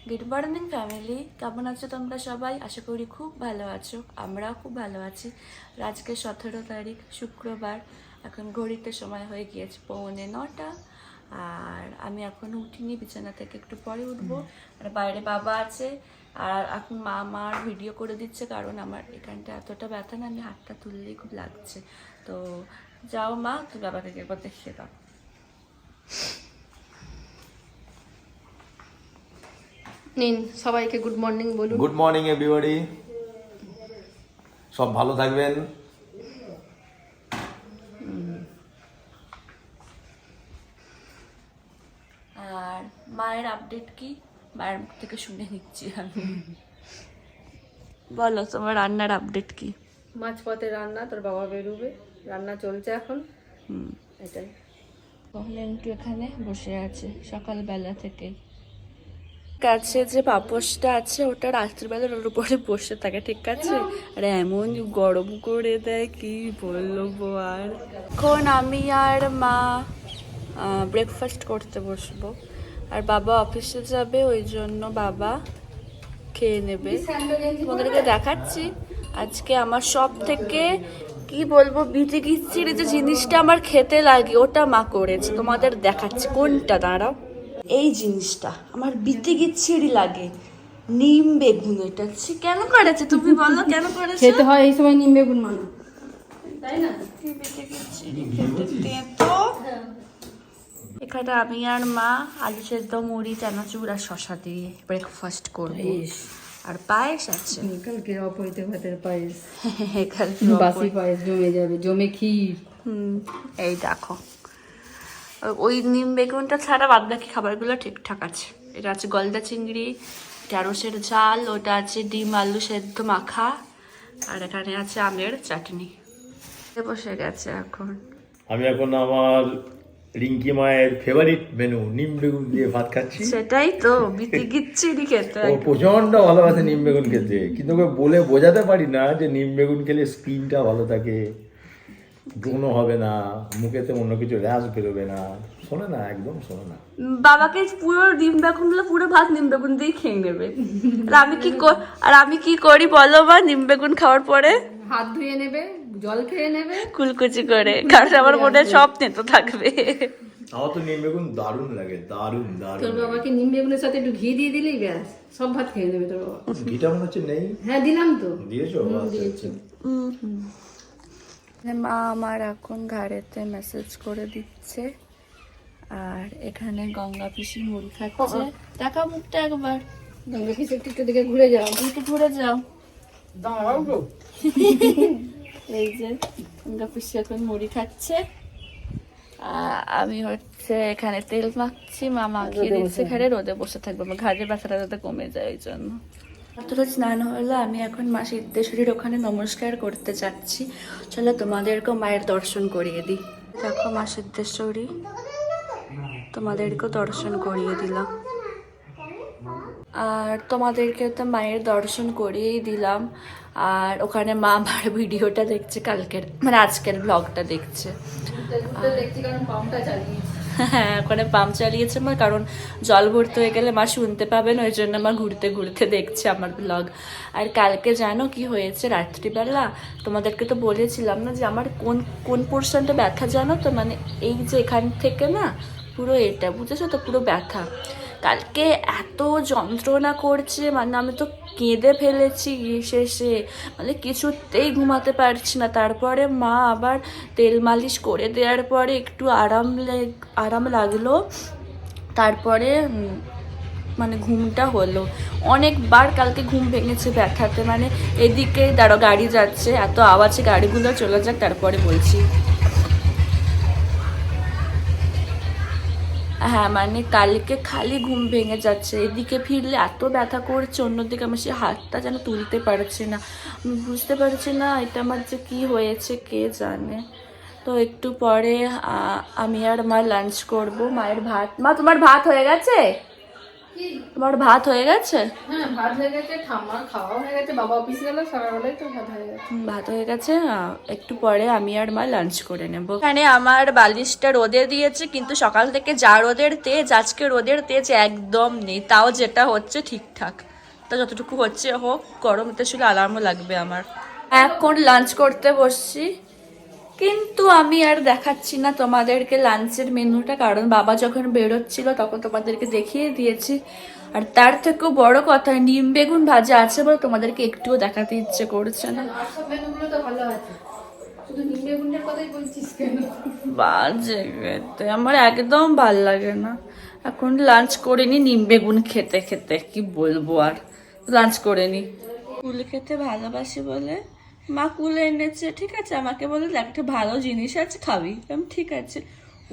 Good morning family, কেমন আছো তোমরা সবাই? আশা করি খুব ভালো আছো, আমরাও খুব ভালো আছি। আজকে 17 তারিখ শুক্রবার, এখন ঘড়িতে সময় হয়ে গিয়েছে 8:45। আর আমি এখনো উঠিনি, বিছানা থেকে একটু পরে উঠবো। আর বাইরে বাবা আছে, আর এখন মা আমার ভিডিও করে দিচ্ছে, কারণ আমার এখানটা এতটা ব্যথা না, আমি হাতটা তুললেই খুব লাগছে। তো যাও মা, তুই বাবাকে একবার দেখিয়ে দাও। নিন সবাইকে গুড মর্নিং বলুন। গুড মর্নিং এভরিবডি, সব ভালো থাকবেন। আর মায়ের আপডেট কি, মায়ের মুখ থেকে শুনে নিচ্ছি আমি। বলো তোমার রান্নার আপডেট কি? মাঝপথে রান্না, তোর বাবা বেরোবে, রান্না চলছে এখন। এটাই। লেন্টু এখানে বসে আছে সকালবেলা থেকে। কাছে যে পাপোশটা আছে ওটা রাত্রিবেলার ওর উপরে বসে থাকে, ঠিক আছে? আর এমন গরম করে দেয় কি বলবো। আর এখন আমি আর মা ব্রেকফাস্ট করতে বসবো, আর বাবা অফিসে যাবে, ওই জন্য বাবা খেয়ে নেবে। তোমাদেরকে দেখাচ্ছি আজকে আমার সব থেকে কি বলবো বিতি কিচ্ছিরি যে জিনিসটা আমার খেতে লাগে ওটা মা করেছে। তোমাদের দেখাচ্ছি কোনটা, দাঁড়াও। এই জিনিসটা আমার বিতি কিচ্ছিরি লাগে, নিম বেগুন। এটা কেন করেছে তুমি বলো, কেন করেছে? খেতে হয় এই সময় নিম বেগুন মানো, তাই না? কি বিতি কিচ্ছিরি খেতে তেতো। এখানে আমি আর মা আলু সেদ্ধ, মুড়ি, চানাচুর আর শশা দিয়ে ব্রেকফাস্ট করবো। আর পায়েস আছে, কালকে অপরিতে ভাতের পায়েস, কালকে বাসি পায়েস জমে যাবে, জমে ক্ষীর। এই দেখো, ওই নিম বেগুনটা ছাড়া বাদ বাকি খাবারগুলো ঠিকঠাক আছে। এটা আছে গলদা চিংড়ি, ঢেঁড়সের ঝাল, ওটা আছে ডিম আলু সেদ্ধ মাখা, আর এখানে আছে আমের চাটনি। বসে গেছে এখন। আমি এখন আমার রিঙ্কি মায়ের ফেভারিট মেনু নিম বেগুন দিয়ে ভাত খাচ্ছি। সেটাই তো, বিতি কিচ্ছিরি খেতে। ও প্রচন্ড ভালোবাসে নিম বেগুন খেতে, কিন্তু ওকে বলে বোঝাতে পারি না যে নিম বেগুন খেলে স্কিনটা ভালো থাকে, ব্রণ হবে না, মুখেতে অন্য কিছু র্যাশ বেরোবে না। শোনে না, একদম শোনে না। বাবাকে পুরো নিম বেগুন গুলো, পুরো ভাত নিম বেগুন দিয়ে খেয়ে নেবে। আর আমি কি করি বলো মা? নিম বেগুন খাওয়ার পরে হাত ধুয়ে নেবে, জল খেয়ে নেবে কুলকুচি করে, কারণ আমার মনে সব তেতো থাকবে। আমার তো নিম বেগুন দারুণ লাগে, দারুণ দারুণ। তোর বাবাকে নিম বেগুনের সাথে একটু ঘি দিয়ে দিলেই ব্যাস, সব ভাত খেয়ে নেবে তোর বাবা। ঘিটা মনে হচ্ছে নেই। হ্যাঁ দিলাম তো। দিয়েছো? দিয়েছি। মা আমার এখন ঘাড়েতে মেসেজ করে দিচ্ছে, আর এখানে গঙ্গা পিসি মুড়ি খাচ্ছে। দেখা মুখটা একবার, গঙ্গা পিসে একটু দিকে ঘুরে যাও, একটু ঘুরে যাও। দাঁড়াও গো। এই যে গঙ্গা পিসি এখন মুড়ি খাচ্ছে, আমি হচ্ছে এখানে তেল মাখছি, মা মাখিয়ে দিচ্ছে ঘাড়ে। রোদে বসে থাকবো, আমার ঘাড়ের ব্যথাটা যাতে কমে যায় ওই জন্য। তোরা স্নান হলো, আমি এখন মা সিদ্ধেশ্বরীর ওখানে নমস্কার করতে যাচ্ছি। চলো তোমাদেরকেও মায়ের দর্শন করিয়ে দিই। দেখো মা সিদ্ধেশ্বরী, তোমাদেরকেও দর্শন করিয়ে দিলাম। আর তোমাদেরকে তো মায়ের দর্শন করিয়েই দিলাম। আর ওখানে মা আমার ভিডিওটা দেখছে, কালকের মানে আজকের ব্লগটা দেখছে। দেখছি কারণ পাম্পটা চালিয়েছি। হ্যাঁ, ওখানে পাম্প চালিয়েছে মা, কারণ জল ভর্তি হয়ে গেলে মা শুনতে পাবেন, ওই জন্য মা ঘুরতে ঘুরতে দেখছে আমার ব্লগ। আর কালকে জানো কি হয়েছে রাত্রিবেলা? তোমাদেরকে তো বলেছিলাম না যে আমার কোন কোন পোর্শনটা ব্যথা, জানো তো? মানে এই যে এখান থেকে না পুরো এটা, বুঝেছো তো, পুরো ব্যথা। কালকে এত যন্ত্রণা করছে, মানে আমি তো কেঁদে ফেলেছি শেষে, মানে কিছুতেই ঘুমাতে পারছি না। তারপরে মা আবার তেল মালিশ করে দেওয়ার পরে একটু আরাম লাগলো, তারপরে মানে ঘুমটা হলো। অনেকবার কালকে ঘুম ভেঙেছে ব্যথাতে, মানে এদিকে দাঁড়ো গাড়ি যাচ্ছে, এত আওয়াজে, গাড়িগুলো চলে যাক তারপরে বলছি। হ্যাঁ, মানে কালকে খালি ঘুম ভেঙে যাচ্ছে, এদিকে ফিরলে এত ব্যথা করছে, অন্যদিকে আমার সে হাতটা যেন তুলতে পারছি না। আমি বুঝতে পারছি না এটা আমার যে কী হয়েছে, কে জানে। তো একটু পরে আমি আর মা লাঞ্চ করব। মায়ের ভাত, মা তোমার ভাত হয়ে গেছে? তোমার ভাত হয়ে গেছে? হ্যাঁ ভাত হয়ে গেছে, ঠাম্মার খাওয়া হয়ে গেছে, বাবা অফিস গেল সকালবেলায় তো ভাত হয়ে গেছে। ভাত হয়ে গেছে, একটু পরে আমি আর মা লাঞ্চ করে নেব। এখানে আমার বালিশটা রোদে দিয়েছে, কিন্তু সকাল থেকে যা রোদের তেজ, আজকে রোদের তেজ একদম নেই। তাও যেটা হচ্ছে ঠিকঠাক, তা যতটুকু হচ্ছে হোক, গরমতে শুধু আরামও লাগবে আমার। এখন লাঞ্চ করতে বসছি, কিন্তু আমি আর দেখাচ্ছি না তোমাদেরকে লাঞ্চের মেনুটা, কারণ বাবা যখন বেরোচ্ছিল তখন তোমাদেরকে দেখিয়ে দিয়েছি। আর তার থেকেও বড় কথা, নিম বেগুন ভাজা আছে বলে তোমাদেরকে একটুও দেখাতে ইচ্ছে করছে না। আর সব মেনুগুলো তো ভালো আছে, শুধু নিম বেগুনের কথাই বলছিস কেন? বাজে খেতে আমার একদম ভাল লাগে না। এখন লাঞ্চ করে নি, নিম বেগুন খেতে খেতে কি বলবো, আর লাঞ্চ করে নি। কুল খেতে ভালোবাসি বলে মা কুল এনেছে, ঠিক আছে, আমাকে বলে একটা ভালো জিনিস আছে খাবি, আমি ঠিক আছে।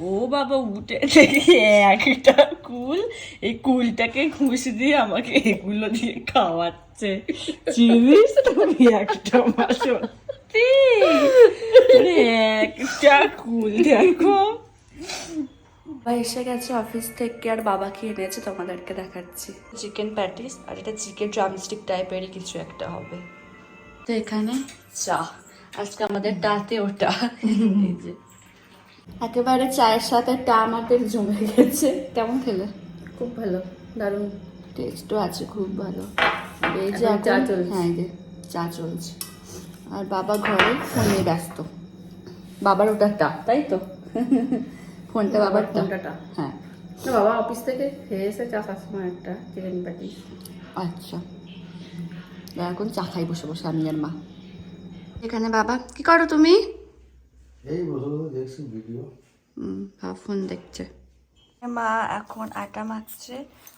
ও বাবা উঠে দেখি একটা কুল, এই কুলটাকে ঘুষ দিয়ে আমাকে এগুলো দিয়ে খাওয়াচ্ছে, চিনিস তুমি একটা মাস সত্যি? আরে একটা কুল দেখো। বাবা এসে গেছে অফিস থেকে, আর বাবা কি এনেছে তোমাদেরকে দেখাচ্ছি। চিকেন প্যাটিস আর এটা চিকেন ড্রামস্টিক টাইপেরই কিছু একটা হবে। তো এখানে চা, আজকে আমাদের টাতে ওটা, এই যে একেবারে চায়ের সাথে টা আমাদের জমে গেছে। কেমন খেলে? খুব ভালো, দারুণ টেস্টও আছে, খুব ভালো। এই যে এখন চা এখন- চলছে। হ্যাঁ এই যে চা চলছে, আর বাবা ঘরে ফোনে ব্যস্ত। বাবার ওটা টা, তাই তো? ফোনটা বাবার টা। ফোনটা হ্যাঁ না, বাবা অফিস থেকে খেয়ে এসে চা খাওয়ার সময় একটা চিকেন প্যাটি। আচ্ছা, এখন চা খাই বসে বসে আমি আর মা। এখানে বাবা কি করো তুমি? এই বসে বসে দেখছি ভিডিও। বাবা ফোন দেখছে। মা এখন আটা মাখছে,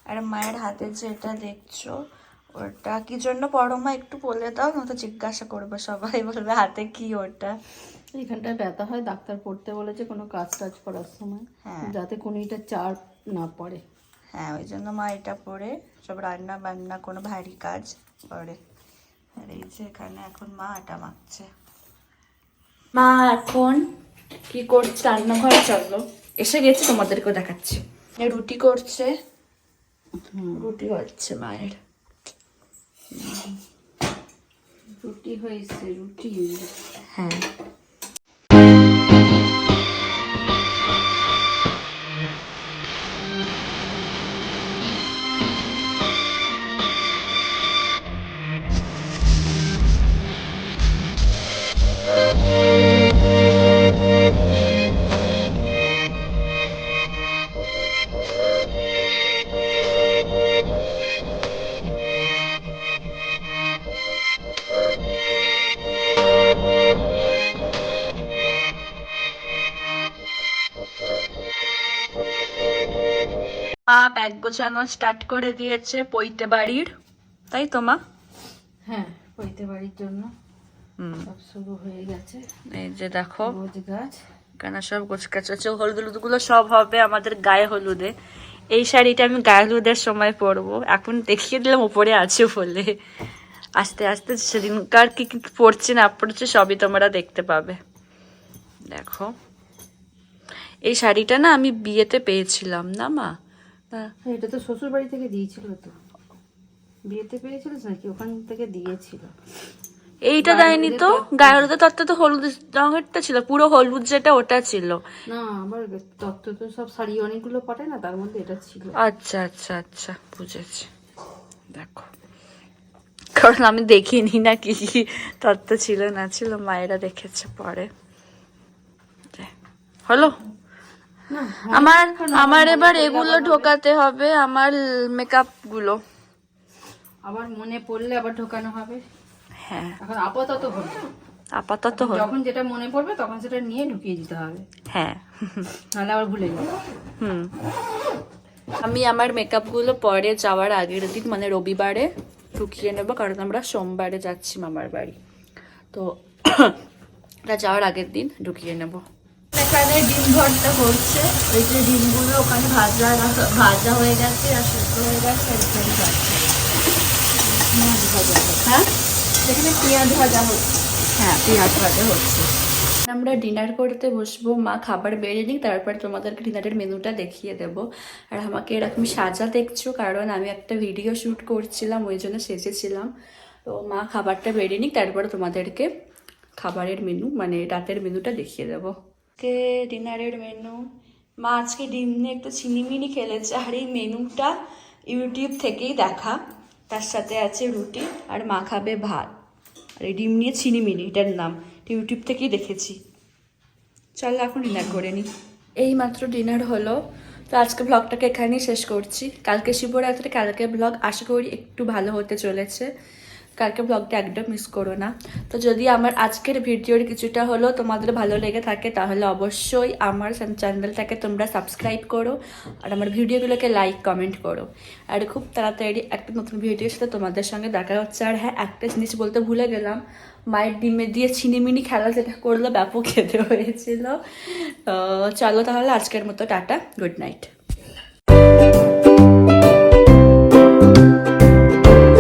আর মায়ের হাতে যেটা দেখছো ওটা কি জন্য পড়ো মা, একটু বলে দাও, নয়তো জিজ্ঞাসা করবে সবাই, বলবে হাতে কি ওটা। এইখানটায় ব্যথা হয়, ডাক্তার পড়তে বলেছে কোনো কাজ টাজ করার সময়, হ্যাঁ। যাতে কোনো এটা চাপ না পড়ে। হ্যাঁ ওই জন্য মা এটা পরে সব রান্না বান্না কোনো ভারী কাজ করে। আর এই যে এখানে এখন মা আটা মাখছে। মা এখন কি করছে, রান্নাঘরে চলো, এসে গেছে, তোমাদেরকেও দেখাচ্ছি। রুটি করছে, রুটি হচ্ছে মায়ের। রুটি হয়েছে, রুটি। হ্যাঁ মা ব্যাগ গোছানো স্টার্ট করে দিয়েছে পৈতে বাড়ির, তাই তো মা? হ্যাঁ, পৈতে বাড়ির জন্য সব শুরু হয়ে গেছে। এই যে দেখো রোজ গাছ কেন সব গোছগাছ আছে, হলুদ হলুদ গুলো সব হবে আমাদের গায়ে হলুদে। এই শাড়িটা আমি গায়ে হলুদের সময় পরবো, এখন দেখিয়ে দিলাম উপরে আছে বলে। আস্তে আস্তে সেদিনকার কি কি পড়ছে না পড়ছে সবই তোমরা দেখতে পাবে। দেখো এই শাড়িটা না আমি বিয়েতে পেয়েছিলাম না মা। এটা তো শ্বশুর বাড়ি থেকে দিয়েছিল, তো বিয়েতে পেয়েছিলিস নাকি? ওখান থেকে দিয়েছিল। এইটা দেয়নি তো, গায়ে হলুদের তত্ত্ব তো হলুদ রঙেরটা ছিল, পুরো হলুদ যেটা ওটা ছিল। না, আবার তত্ত্ব তো সব শাড়ি অনেকগুলো পাঠায় না, তার মধ্যে এটা ছিল। আচ্ছা আচ্ছা আচ্ছা বুঝেছি। দেখো কারণ আমি দেখিনি না কি কি তত্ত্ব ছিল না ছিল, মায়েরা দেখেছে পরে। হলো না, আমার আমার এবার এগুলো ঢোকাতে হবে, আমার মেকআপ গুলো। আবার মনে পড়লে আবার ঢোকানো হবে। হ্যাঁ এখন আপাতত হলো, আপাতত হলো। যখন যেটা মনে পড়বে তখন সেটা নিয়ে ঢুকিয়ে দিতে হবে, হ্যাঁ নাহলে আবার ভুলে যাবে। হুম, আমি আমার মেকআপ গুলো পরে যাওয়ার আগের দিন মানে রবিবারে ঢুকিয়ে নেবো, কারণ আমরা সোমবারে যাচ্ছি মামার বাড়ি, তো ওটা যাওয়ার আগের দিন ঢুকিয়ে নেব। এখানে ডিম ভর্তা হচ্ছে, ওই যে ডিমগুলো ওখানে ভাজা ভাজা হয়ে গেছে আর সেদ্ধ হয়ে গেছে, আর এখানে পেঁয়াজ ভাজা, হ্যাঁ এখানে পেঁয়াজ ভাজা হচ্ছে। হ্যাঁ পেঁয়াজ ভাজা হচ্ছে। আমরা ডিনার করতে বসবো, মা খাবার বেড়ে নিক, তারপর তোমাদেরকে ডিনারের মেনুটা দেখিয়ে দেব। আর আমাকে এরকম সাজা দেখছো কারণ আমি একটা ভিডিও শ্যুট করছিলাম, ওই জন্য সেজেছিলাম। তো মা খাবারটা বেড়ে নিক, তারপরে তোমাদেরকে খাবারের মেনু মানে রাতের মেনুটা দেখিয়ে দেবো। আজকে ডিনারের মেনু, মা আজকে ডিম নিয়ে একটু চিনিমিনি খেলেছে, আর এই মেনুটা ইউটিউব থেকেই দেখা। তার সাথে আছে রুটি, আর মা খাবে ভাত। আর এই ডিম নিয়ে চিনিমিনি, এটার নাম ইউটিউব থেকেই দেখেছি। চলো এখন ডিনার করে নিই। এই মাত্র ডিনার হলো, তো আজকে ব্লগটাকে এখানেই শেষ করছি। কালকে শিবরাত্রি, কালকে ব্লগ আশা করি একটু ভালো হতে চলেছে। কালকে ব্লগটা একদম মিস করো না। তো যদি আমার আজকের ভিডিওর কিছুটা হলেও তোমাদের ভালো লেগে থাকে তাহলে অবশ্যই আমার চ্যানেলটাকে তোমরা সাবস্ক্রাইব করো, আর আমার ভিডিওগুলোকে লাইক কমেন্ট করো। আর খুব তাড়াতাড়ি একটা নতুন ভিডিওর সাথে তোমাদের সঙ্গে দেখা হচ্ছে। আর হ্যাঁ, একটা জিনিস বলতে ভুলে গেলাম, মায়ের ডিমে দিয়ে ছিনিমিনি খেলা যেটা করলো ব্যাপক খেতে হয়েছিল। চলো তাহলে আজকের মতো টাটা, গুড নাইট।